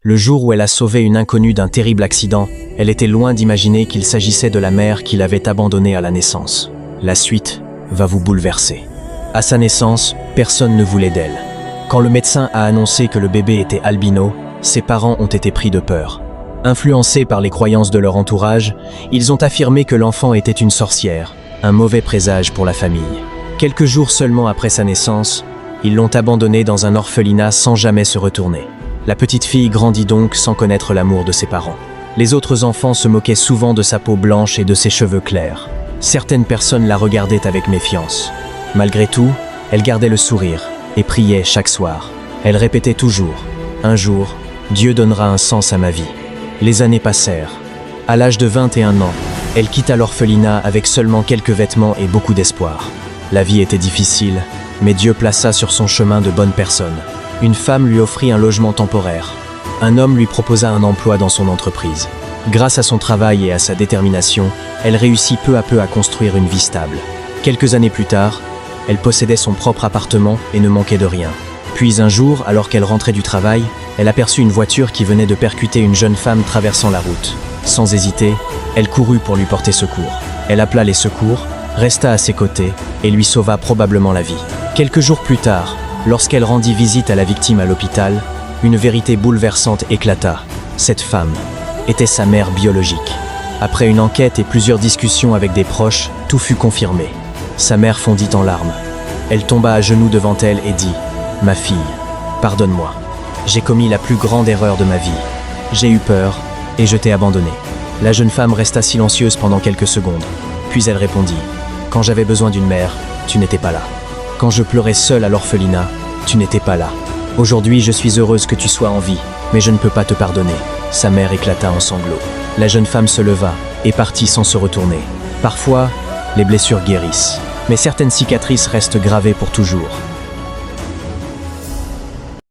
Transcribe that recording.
Le jour où elle a sauvé une inconnue d'un terrible accident, elle était loin d'imaginer qu'il s'agissait de la mère qui l'avait abandonnée à la naissance. La suite va vous bouleverser. À sa naissance, personne ne voulait d'elle. Quand le médecin a annoncé que le bébé était albino, ses parents ont été pris de peur. Influencés par les croyances de leur entourage, ils ont affirmé que l'enfant était une sorcière, un mauvais présage pour la famille. Quelques jours seulement après sa naissance, ils l'ont abandonnée dans un orphelinat sans jamais se retourner. La petite fille grandit donc sans connaître l'amour de ses parents. Les autres enfants se moquaient souvent de sa peau blanche et de ses cheveux clairs. Certaines personnes la regardaient avec méfiance. Malgré tout, elle gardait le sourire et priait chaque soir. Elle répétait toujours « Un jour, Dieu donnera un sens à ma vie ». Les années passèrent. À l'âge de 21 ans, elle quitta l'orphelinat avec seulement quelques vêtements et beaucoup d'espoir. La vie était difficile, mais Dieu plaça sur son chemin de bonnes personnes. Une femme lui offrit un logement temporaire. Un homme lui proposa un emploi dans son entreprise. Grâce à son travail et à sa détermination, elle réussit peu à peu à construire une vie stable. Quelques années plus tard, elle possédait son propre appartement et ne manquait de rien. Puis un jour, alors qu'elle rentrait du travail, elle aperçut une voiture qui venait de percuter une jeune femme traversant la route. Sans hésiter, elle courut pour lui porter secours. Elle appela les secours, resta à ses côtés et lui sauva probablement la vie. Quelques jours plus tard, lorsqu'elle rendit visite à la victime à l'hôpital, une vérité bouleversante éclata. Cette femme était sa mère biologique. Après une enquête et plusieurs discussions avec des proches, tout fut confirmé. Sa mère fondit en larmes. Elle tomba à genoux devant elle et dit « Ma fille, pardonne-moi. J'ai commis la plus grande erreur de ma vie. J'ai eu peur et je t'ai abandonnée. » La jeune femme resta silencieuse pendant quelques secondes. Puis elle répondit « Quand j'avais besoin d'une mère, tu n'étais pas là. Quand je pleurais seule à l'orphelinat, tu n'étais pas là. Aujourd'hui, je suis heureuse que tu sois en vie, mais je ne peux pas te pardonner. » Sa mère éclata en sanglots. La jeune femme se leva et partit sans se retourner. Parfois, les blessures guérissent, mais certaines cicatrices restent gravées pour toujours.